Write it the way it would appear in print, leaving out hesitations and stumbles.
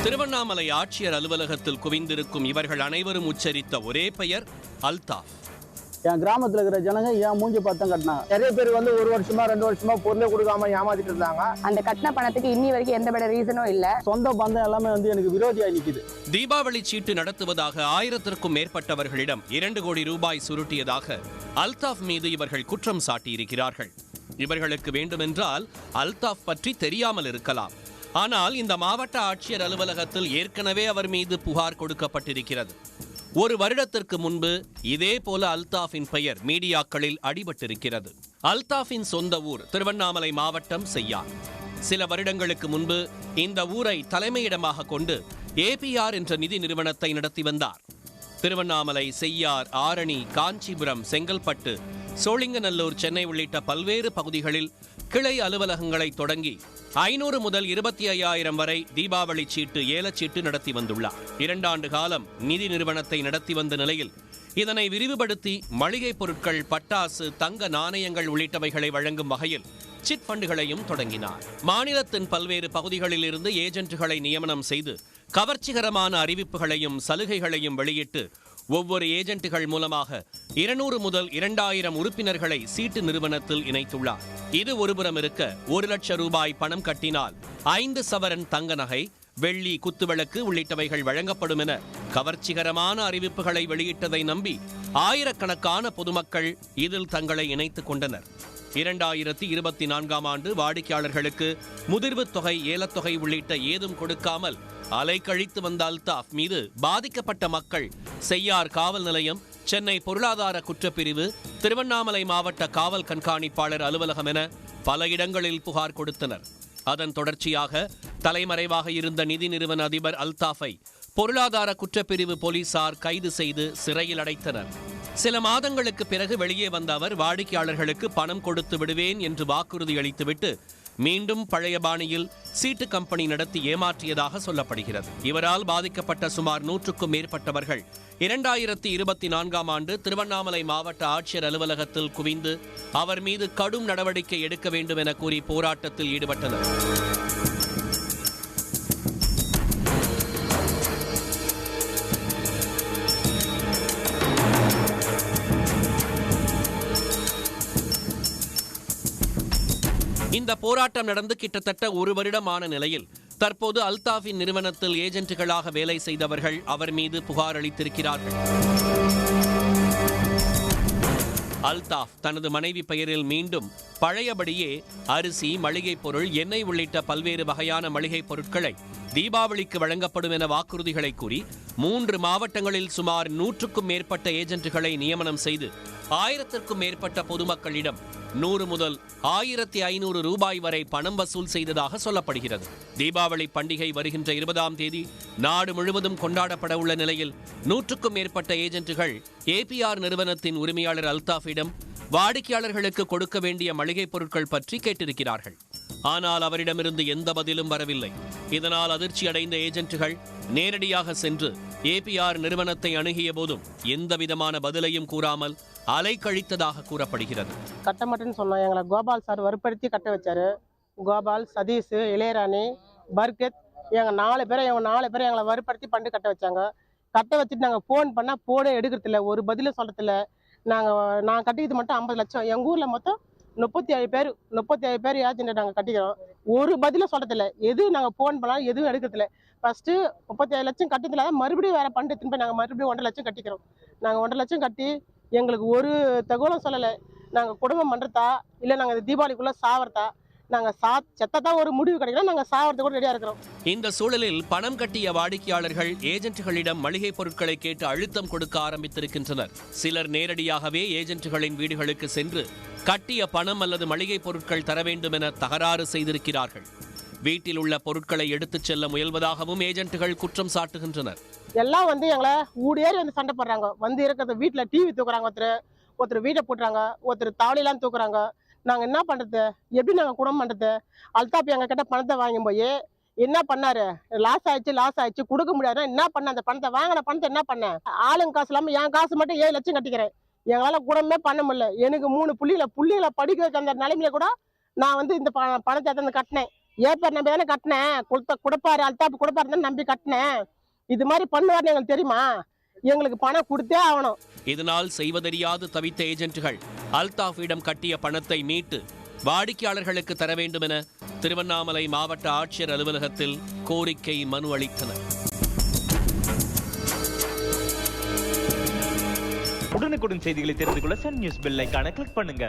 திருவண்ணாமலை ஆட்சியர் அலுவலகத்தில் குவிந்திருக்கும் இவர்கள் அனைவரும் உச்சரித்த ஒரே பெயர் அல்தாஃப். என் கிராமத்தில் இருக்கிற ஜனங்க ஏன் மூஞ்சி பார்த்தா கட்டினாங்க. நிறைய பேர் வந்து 1 வருஷமா 2 வருஷமா பொருளே கொடுக்காம ஏமாத்திட்டு இருந்தாங்க. அந்த கட்டின பணத்துக்கு இன்னி வரைக்கும் எந்த விட ரீசனும் இல்ல. சொந்த பந்தம் எல்லாமே வந்து எனக்கு விரோதியா நிக்குது. தீபாவளி சீட்டு நடத்துவதாக 1000த்திற்கும் மேற்பட்டவர்களிடம் 2 கோடி ரூபாய் சுருட்டியதாக அல்தாஃப் மீது இவர்கள் குற்றம் சாட்டியிருக்கிறார்கள். இவர்களுக்கு வேண்டுமென்றால் அல்தாஃப் பற்றி தெரியாமல் இருக்கலாம். ஆனால் இந்த மாவட்ட ஆட்சியர் அலுவலகத்தில் ஏற்கனவே அவர் மீது புகார் கொடுக்கப்பட்டிருக்கிறது. 1 வருடத்திற்கு முன்பு இதே போல அல்தாஃபின் பெயர் மீடியாக்களில் அடிபட்டிருக்கிறது. அல்தாஃபின் சொந்த ஊர் திருவண்ணாமலை மாவட்டம் செய்யார். சில வருடங்களுக்கு முன்பு இந்த ஊரை தலைமையிடமாக கொண்டு APR என்ற நிதி நிறுவனத்தை நடத்தி வந்தார். திருவண்ணாமலை, செய்யார், ஆரணி, காஞ்சிபுரம், செங்கல்பட்டு, சோழிங்கநல்லூர், சென்னை உள்ளிட்ட பல்வேறு பகுதிகளில் கிளை அலுவலகங்களை தொடங்கி 500 முதல் 25,000 வரை தீபாவளி சீட்டு, ஏலச்சீட்டு நடத்தி வந்துள்ளார். 2 ஆண்டு காலம் நிதி நிறுவனத்தை நடத்தி வந்த நிலையில் இதனை விரிவுபடுத்தி மளிகை பொருட்கள், பட்டாசு, தங்க நாணயங்கள் உள்ளிட்டவைகளை வழங்கும் வகையில் சிட் ஃபண்டுகளையும் தொடங்கினார். மாநிலத்தின் பல்வேறு பகுதிகளில் இருந்து ஏஜென்ட்டுகளை நியமனம் செய்து கவர்ச்சிகரமான அறிவிப்புகளையும் சலுகைகளையும் வெளியிட்டு ஒவ்வொரு ஏஜென்ட்டுகள் மூலமாக 200 முதல் 2000 உறுப்பினர்களை சீட்டு நிறுவனத்தில் இணைத்துள்ளார். இது ஒருபுறம் இருக்க 1 லட்சம் ரூபாய் பணம் கட்டினால் 5 சவரன் தங்க நகை, வெள்ளி, குத்துவிளக்கு உள்ளிட்டவைகள் வழங்கப்படும் என கவர்ச்சிகரமான அறிவிப்புகளை வெளியிட்டதை நம்பி ஆயிரக்கணக்கான பொதுமக்கள் இதில் தங்களை இணைத்துக் கொண்டனர். 2024ஆம் ஆண்டு வாடிக்கையாளர்களுக்கு முதிர்வு தொகை, ஏலத்தொகை உள்ளிட்ட ஏதும் கொடுக்காமல் அலைக்கழித்து வந்த அல்தாஃப் மீது பாதிக்கப்பட்ட மக்கள் செய்யார் காவல் நிலையம், சென்னை பொருளாதார குற்றப்பிரிவு, திருவண்ணாமலை மாவட்ட காவல் கண்காணிப்பாளர் அலுவலகம் என பல இடங்களில் புகார் கொடுத்தனர். அதன் தொடர்ச்சியாக தலைமறைவாக இருந்த நிதி நிறுவன அதிபர் அல்தாஃபை பொருளாதார குற்றப்பிரிவு போலீசார் கைது செய்து சிறையில் அடைத்தனர். சில மாதங்களுக்கு பிறகு வெளியே வந்த அவர் வாடிக்கையாளர்களுக்கு பணம் கொடுத்து விடுவேன் என்று வாக்குறுதி அளித்துவிட்டு மீண்டும் பழைய பாணியில் சீட்டு கம்பெனி நடத்தி ஏமாற்றியதாக சொல்லப்படுகிறது. இவரால் பாதிக்கப்பட்ட சுமார் 100க்கும் மேற்பட்டவர்கள் 2024ஆம் ஆண்டு திருவண்ணாமலை மாவட்ட ஆட்சியர் அலுவலகத்தில் குவிந்து அவர் மீது கடும் நடவடிக்கை எடுக்க வேண்டும் என கூறி போராட்டத்தில் ஈடுபட்டனர். இந்த போராட்டம் நடந்து கிட்டத்தட்ட 1 வருடமான நிலையில் தற்போது அல்தாஃபின் நிறுவனத்தில் ஏஜென்ட்டுகளாக வேலை செய்தவர்கள் அவர் மீது புகார் அளித்திருக்கிறார்கள். அல்தாஃப் தனது மனைவி பெயரில் மீண்டும் பழையபடியே அரிசி, மளிகை பொருள், எண்ணெய் உள்ளிட்ட பல்வேறு வகையான மளிகை பொருட்களை தீபாவளிக்கு வழங்கப்படும் என வாக்குறுதிகளை கூறி 3 மாவட்டங்களில் சுமார் 100க்கும் மேற்பட்ட ஏஜென்ட்டுகளை நியமனம் செய்து 1000த்திற்கும் மேற்பட்ட பொதுமக்களிடம் 100 முதல் 1500 ரூபாய் வரை பணம் வசூல் செய்ததாக சொல்லப்படுகிறது. தீபாவளி பண்டிகை வருகின்ற 20ஆம் தேதி நாடு முழுவதும் கொண்டாடப்பட உள்ள நிலையில் 100க்கும் மேற்பட்ட ஏஜென்ட்டுகள் APR நிறுவனத்தின் உரிமையாளர் அல்தாஃபிடம் வாடிக்கையாளர்களுக்கு கொடுக்க வேண்டிய மளிகை பொருட்கள் பற்றி கேட்டிருக்கிறார்கள். ஆனால் அவரிடமிருந்து எந்த பதிலும் வரவில்லை. இதனால் அதிர்ச்சி அடைந்த ஏஜென்ட்டுகள் நேரடியாக சென்று APR நிறுவனத்தை அணுகிய போதும் எந்தவிதமான பதிலையும் கூறாமல் அலைக்கழித்ததாக கூறப்படுகிறது. கட்ட மாட்டேன்னு சொன்னோம். எங்களை கோபால் சார் வற்புறுத்தி கட்ட வச்சாரு. கோபால், சதீஷ், இளையராணி, பர்கத், எங்கள் 4 பேரை எங்களை வற்புறுத்தி பண்டு கட்ட வச்சாங்க. கட்ட வச்சுட்டு நாங்கள் ஃபோன் பண்ணால் ஃபோனே எடுக்கிறதில்ல, ஒரு பதிலும் சொல்கிறதில்ல. நான் கட்டிக்கிது மட்டும் 50 லட்சம். எங்கள் ஊரில் மொத்தம் 37 பேர் ஏஜென்ட் நாங்கள் கட்டிக்கிறோம். ஒரு பதிலும் சொல்கிறதில்ல. எதுவும் நாங்கள் ஃபோன் பண்ணாலும் எதுவும் எடுக்கிறதில்ல. ஃபஸ்ட்டு 37 லட்சம் கட்டதில்ல, மறுபடியும் வேறு பண்டு திரும்ப நாங்கள் மறுபடியும் 1.5 லட்சம் கட்டிக்கிறோம். நாங்கள் 1.5 லட்சம் கட்டி எங்களுக்கு ஒரு தகவலும் சொல்லலை. நாங்கள் குடும்பம் பண்ணுறதா இல்லை நாங்கள் தீபாவளிக்குள்ளே சாவறதா, நாங்கள் செத்ததான் ஒரு முடிவு கிடைக்கலாம், நாங்கள் சாவறதுக்கு கூட ரெடியாக இருக்கிறோம். இந்த சூழலில் பணம் கட்டிய வாடிக்கையாளர்கள் ஏஜென்ட்டுகளிடம் மளிகை பொருட்களை கேட்டு அழுத்தம் கொடுக்க ஆரம்பித்திருக்கின்றனர். சிலர் நேரடியாகவே ஏஜென்ட்டுகளின் வீடுகளுக்கு சென்று கட்டிய பணம் அல்லது மளிகை பொருட்கள் தர வேண்டும் என தகராறு செய்திருக்கிறார்கள். வீட்டில் உள்ள பொருட்களை எடுத்துச் செல்ல முயல்வதாகவும் ஏஜென்ட்டுகள் குற்றம் சாட்டுகின்றனர். எல்லாம் வந்து எங்களை ஊடேறி வந்து சண்டை போடுறாங்க. வந்து இருக்கிறத வீட்டில் டிவி தூக்குறாங்க, ஒருத்தர் வீட்டை போட்டுறாங்க, ஒருத்தர் தாவலிலாம் தூக்குறாங்க. நாங்கள் என்ன பண்ணுறது, எப்படி நாங்கள் குடும்பம் பண்ணுறது? அல்தாஃப் எங்கள் கிட்ட பணத்தை வாங்கி போய் என்ன பண்ணாரு, லாஸ் ஆயிடுச்சு கொடுக்க முடியாதுன்னா என்ன பண்ண? அந்த பணத்தை வாங்கின பணத்தை என்ன பண்ண? ஆளுங்க காசு இல்லாமல் என் காசு மட்டும் 7 லட்சம் கட்டிக்கிறேன். எங்களால் குடும்பமே பண்ண முடியல. எனக்கு 3 புள்ளிகளை படிக்க வைக்க அந்த நிலைமையில கூட நான் வந்து இந்த பணத்தை கட்டினேன். ஏப்பர் நம்பி தானே கட்டினேன், கொடுப்பாரு அல்தாப் கொடுப்பாரு நம்பி கட்டினேன். இது மாதிரி பண்ணுவாருன்னு எங்களுக்கு தெரியுமா? எங்களுக்கு பணம் கொடுத்தே ஆகணும். இதனால் செய்வதறியாது தவித்த ஏஜென்ட்டுகள் அல்தாஃபிடம் கட்டிய பணத்தை மீட்டு வாடிக்கையாளர்களுக்கு தர வேண்டும் என திருவண்ணாமலை மாவட்ட ஆட்சியர் அலுவலகத்தில் கோரிக்கை மனு அளித்தனர். உடனுக்குடன் செய்திகளை தெரிந்து கொள்ள சன் நியூஸ் பெல் ஐகானை கிளிக் பண்ணுங்க.